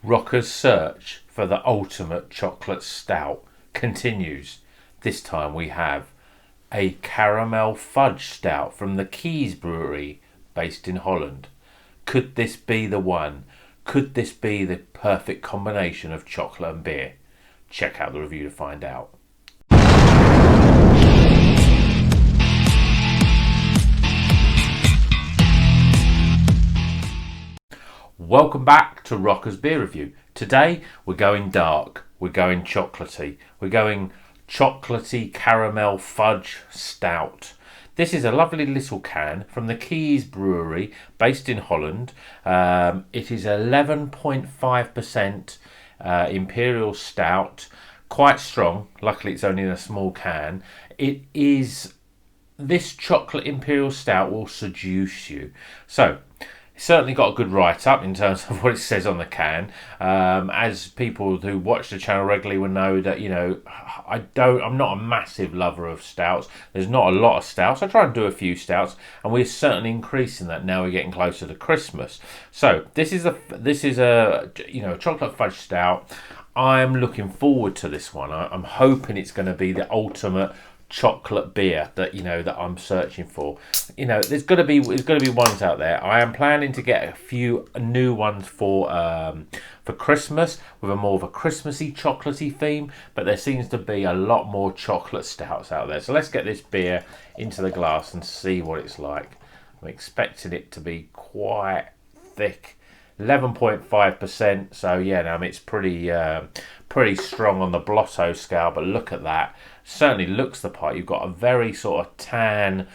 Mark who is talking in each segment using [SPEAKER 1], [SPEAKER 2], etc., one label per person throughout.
[SPEAKER 1] Rocker's search for the ultimate chocolate stout continues. This time we have a caramel fudge stout from the Kees Brewery based in Holland. Could this be the one? Could this be the perfect combination of chocolate and beer? Check out the review to find out. Welcome back to Rocker's Beer Review. Today we're going dark, we're going chocolatey, we're going chocolatey caramel fudge stout. This is a lovely little can from the Kees Brewery based in Holland. It is 11.5% Imperial Stout, quite strong. Luckily it's only in a small can. This chocolate Imperial Stout will seduce you. So, it's certainly got a good write-up in terms of what it says on the can. As people who watch the channel regularly will know that, I'm not a massive lover of stouts. There's not a lot of stouts. I try and do a few stouts, and we're certainly increasing that now we're getting closer to Christmas. So this is a chocolate fudge stout. I'm looking forward to this one. I'm hoping it's going to be the ultimate chocolate beer that I'm searching for. There's got to be ones out there. I am planning to get a few new ones for Christmas with a more of a Christmassy chocolatey theme, but there seems to be a lot more chocolate stouts out there. So let's get this beer into the glass and see what it's like. I'm expecting it to be quite thick, 11.5%. So yeah, it's pretty strong on the Blotto scale, but look at that. Certainly looks the part. You've got a very sort of tan,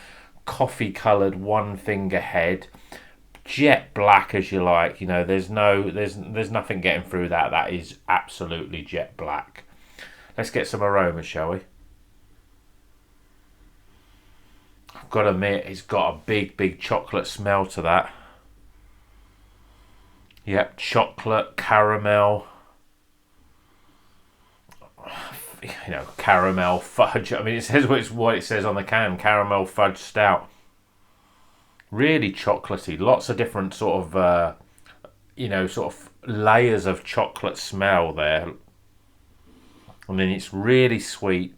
[SPEAKER 1] coffee coloured one finger head, jet black as you like. There's nothing getting through that. That is absolutely jet black. Let's get some aromas, shall we? I've got to admit, it's got a big chocolate smell to that. Yep, chocolate, caramel. Caramel fudge. I mean, it says what it says on the can. Caramel fudge stout. Really chocolatey. Lots of different sort of layers of chocolate smell there. I mean, it's really sweet.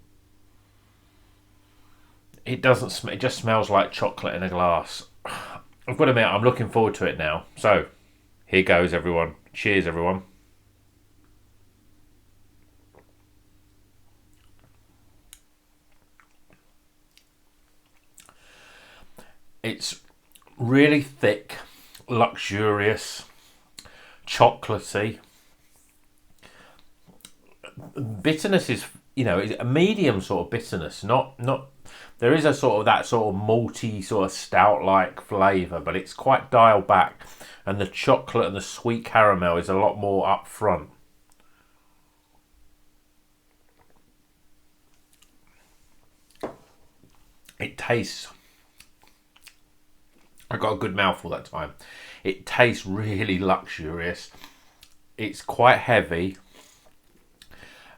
[SPEAKER 1] It doesn't. It just smells like chocolate in a glass. I've got to admit, I'm looking forward to it now. So, here goes, everyone. Cheers, everyone. It's really thick, luxurious, chocolatey. Bitterness is, is a medium sort of bitterness. Not. There is a sort of that sort of malty, sort of stout-like flavour, but it's quite dialed back, and the chocolate and the sweet caramel is a lot more up front. It tastes. I got a good mouthful that time. It tastes really luxurious. It's quite heavy.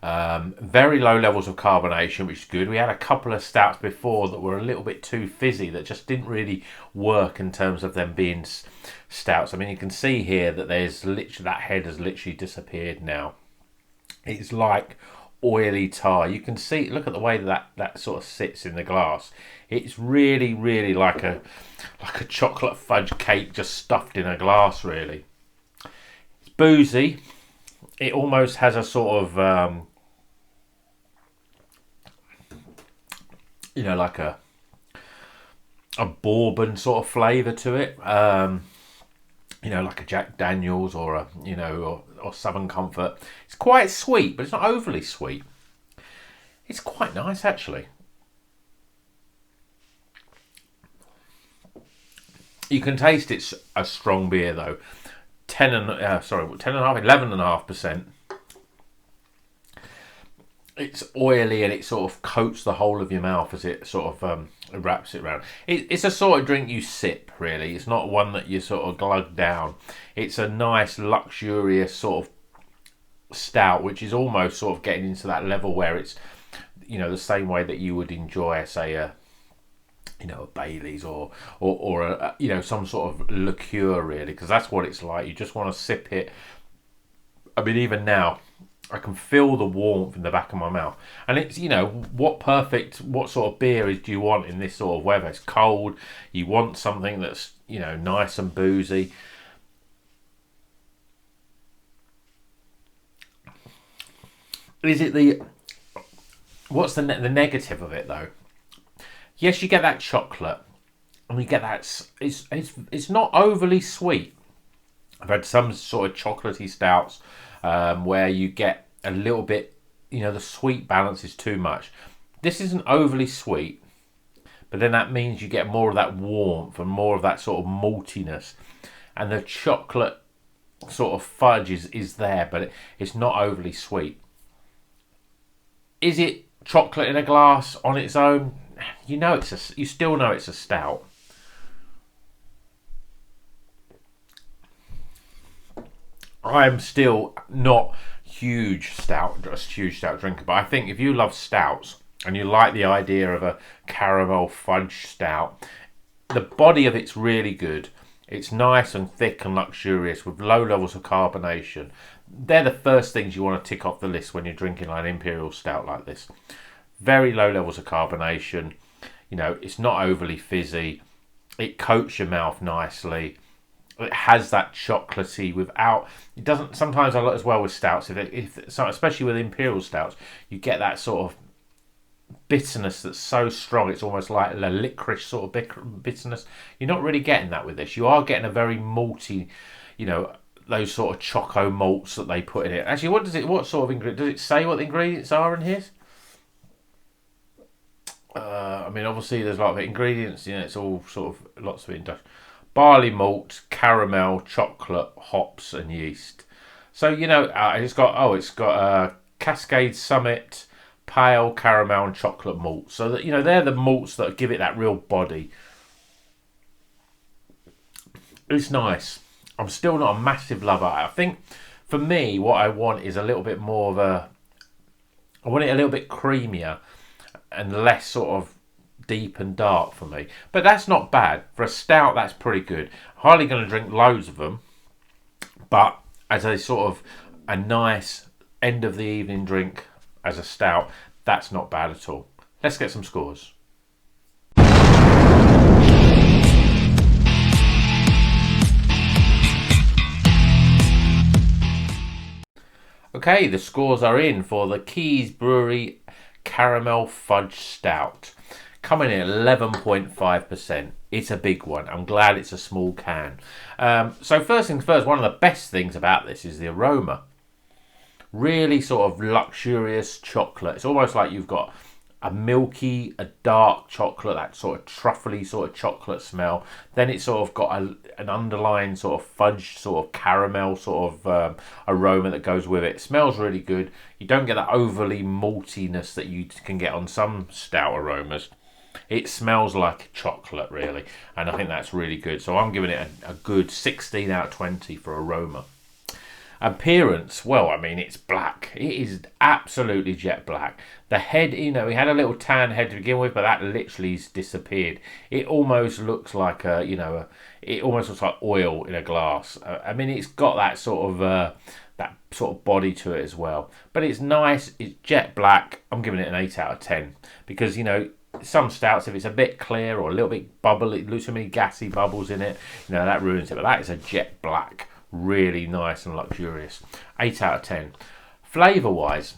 [SPEAKER 1] Very low levels of carbonation, which is good. We had a couple of stouts before that were a little bit too fizzy, that just didn't really work in terms of them being stouts. I mean, you can see here that that head has literally disappeared now. It's like oily tar. You can see, look at the way that sort of sits in the glass. It's really like a chocolate fudge cake just stuffed in a glass, really. It's boozy. It almost has a sort of like a bourbon sort of flavour to it. Like a Jack Daniels or or Southern Comfort. It's quite sweet, but it's not overly sweet. It's quite nice, actually. You can taste it's a strong beer though. 11.5%. It's oily and it sort of coats the whole of your mouth as it sort of wraps it around. It's a sort of drink you sip, really. It's not one that you sort of glug down. It's a nice, luxurious sort of stout, which is almost sort of getting into that level where it's, the same way that you would enjoy, say, a Bailey's or some sort of liqueur, really, because that's what it's like. You just want to sip it I mean, even now, I can feel the warmth in the back of my mouth. And it's, what sort of beer do you want in this sort of weather? It's cold. You want something that's, nice and boozy. What's the negative of it though? Yes, you get that chocolate, and you get that. It's not overly sweet. I've had some sort of chocolatey stouts where you get a little bit, the sweet balance is too much. This isn't overly sweet, but then that means you get more of that warmth and more of that sort of maltiness, and the chocolate sort of fudge is there, but it's not overly sweet. Is it chocolate in a glass on its own? You still know it's a stout. I'm still not a huge stout drinker, but I think if you love stouts and you like the idea of a caramel fudge stout, the body of it's really good. It's nice and thick and luxurious with low levels of carbonation. They're the first things you want to tick off the list when you're drinking like an Imperial Stout like this. Very low levels of carbonation. It's not overly fizzy. It coats your mouth nicely. It has that chocolatey without. It doesn't. Sometimes a lot as well with stouts. Especially with Imperial Stouts, you get that sort of bitterness that's so strong. It's almost like a licorice sort of bitterness. You're not really getting that with this. You are getting a very malty, those sort of choco malts that they put in it. Actually, what sort of ingredient? Does it say what the ingredients are in here? I mean, obviously there's a lot of ingredients. It's all sort of lots of it. Barley malt, caramel, chocolate, hops, and yeast. So it's got Cascade Summit, pale caramel, and chocolate malt. So that they're the malts that give it that real body. It's nice. I'm still not a massive lover. I think for me, what I want is a little bit more of I want it a little bit creamier and less sort of deep and dark for me. But that's not bad. For a stout, that's pretty good. Hardly going to drink loads of them. But as a sort of a nice end of the evening drink as a stout, that's not bad at all. Let's get some scores. Okay, the scores are in for the Keys Brewery Caramel Fudge Stout. Coming in at 11.5%. It's a big one. I'm glad it's a small can. So first things first, one of the best things about this is the aroma. Really sort of luxurious chocolate. It's almost like you've got a dark chocolate, that sort of truffly sort of chocolate smell. Then it's sort of got an underlying sort of fudge, sort of caramel sort of aroma that goes with it. It smells really good. You don't get that overly maltiness that you can get on some stout aromas. It smells like chocolate, really, and I think that's really good. So I'm giving it a good 16 out of 20 for aroma. Appearance, well, I mean, it's black. It is absolutely jet black. The head, we had a little tan head to begin with, but that literally has disappeared. It almost looks like it almost looks like oil in a glass. I mean, it's got that sort of body to it as well. But it's nice. It's jet black. I'm giving it an 8 out of 10 because some stouts, if it's a bit clear or a little bit bubbly, too many gassy bubbles in it, that ruins it. But that is a jet black. Really nice and luxurious. 8 out of 10. Flavour wise,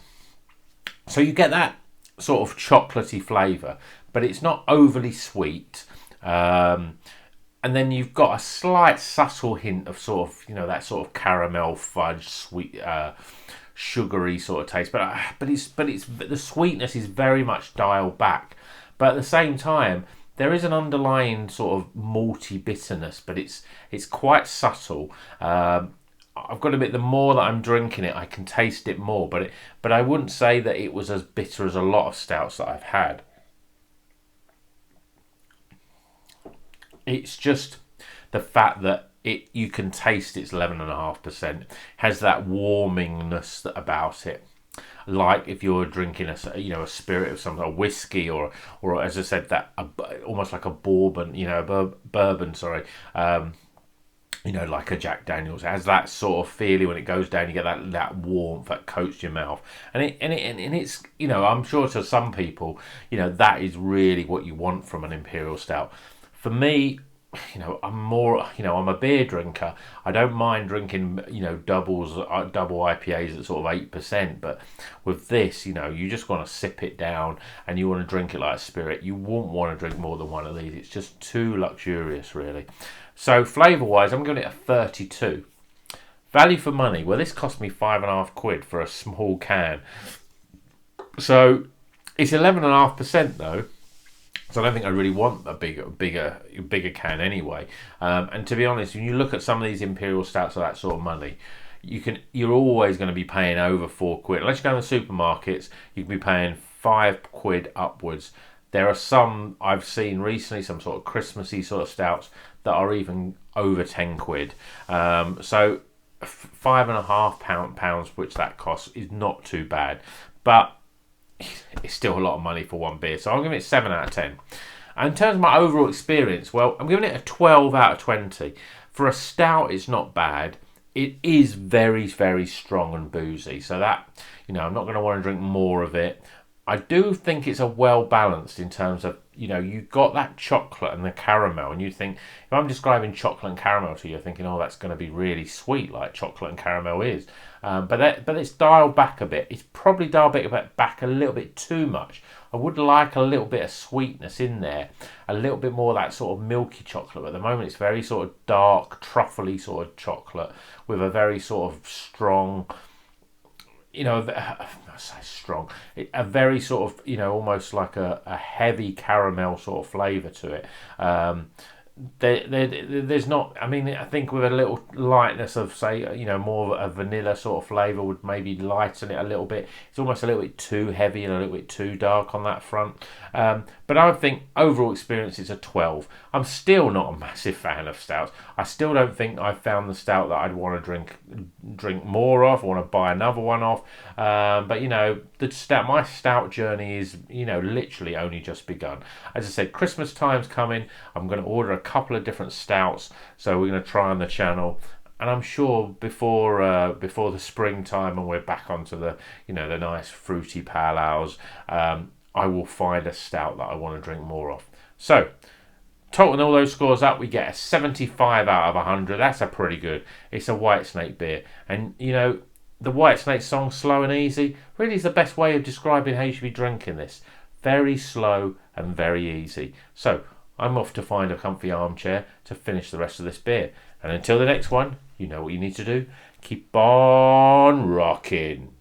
[SPEAKER 1] so you get that sort of chocolatey flavour, but it's not overly sweet. And then you've got a slight subtle hint of sort of that sort of caramel fudge sweet sugary sort of taste. But it's the sweetness is very much dialed back. But at the same time, there is an underlying sort of malty bitterness, but it's quite subtle. I've got to admit, the more that I'm drinking it, I can taste it more. But I wouldn't say that it was as bitter as a lot of stouts that I've had. It's just the fact that you can taste it's 11.5%. Has that warmingness about it. Like if you're drinking a spirit of some a whiskey or as I said, that almost like a bourbon, bourbon, sorry, like a Jack Daniels. It has that sort of feeling when it goes down. You get that warmth that coats your mouth, and it's I'm sure to some people, that is really what you want from an Imperial Stout. For me, I'm a beer drinker. I don't mind drinking, double IPAs at sort of 8%. But with this, you just want to sip it down and you want to drink it like a spirit. You won't want to drink more than one of these. It's just too luxurious, really. So flavour wise, I'm giving it a 32. Value for money. Well, this cost me £5.50 for a small can. So it's 11.5% though. So I don't think I really want a bigger can anyway. And to be honest, when you look at some of these Imperial Stouts of that sort of money, you're always going to be paying over £4. Unless you go in the supermarkets, you can be paying £5 upwards. There are some I've seen recently, some sort of Christmassy sort of stouts that are even over £10. So £5.50, which that costs, is not too bad. But it's still a lot of money for one beer. So I'm giving it 7 out of 10. And in terms of my overall experience, well, I'm giving it a 12 out of 20. For a stout, it's not bad. It is very, very strong and boozy. So that, I'm not going to want to drink more of it. I do think it's a well balanced in terms of, you've got that chocolate and the caramel, and you think, if I'm describing chocolate and caramel to you, you're thinking, oh, that's going to be really sweet like chocolate and caramel is. But it's dialed back a bit. It's probably dialed back a little bit too much. I would like a little bit of sweetness in there, a little bit more of that sort of milky chocolate. But at the moment, it's very sort of dark, truffly sort of chocolate with a very sort of strong, I say strong, a very sort of, almost like a heavy caramel sort of flavour to it. There's not, I think with a little lightness of, say, more of a vanilla sort of flavour would maybe lighten it a little bit. It's almost a little bit too heavy and a little bit too dark on that front. But I think overall experience is a 12. I'm still not a massive fan of stouts. I still don't think I've found the stout that I'd want to drink more of, want to buy another one off. But my stout journey is, literally only just begun. As I said, Christmas time's coming. I'm going to order a couple of different stouts, so we're going to try on the channel. And I'm sure before the springtime and we're back onto the the nice fruity pale ales, I will find a stout that I want to drink more of. So, totaling all those scores up, we get a 75 out of 100. That's a pretty good. It's a White Snake beer, and the White Snake song "Slow and Easy" really is the best way of describing how you should be drinking this. Very slow and very easy. So I'm off to find a comfy armchair to finish the rest of this beer. And until the next one, you know what you need to do. Keep on rocking.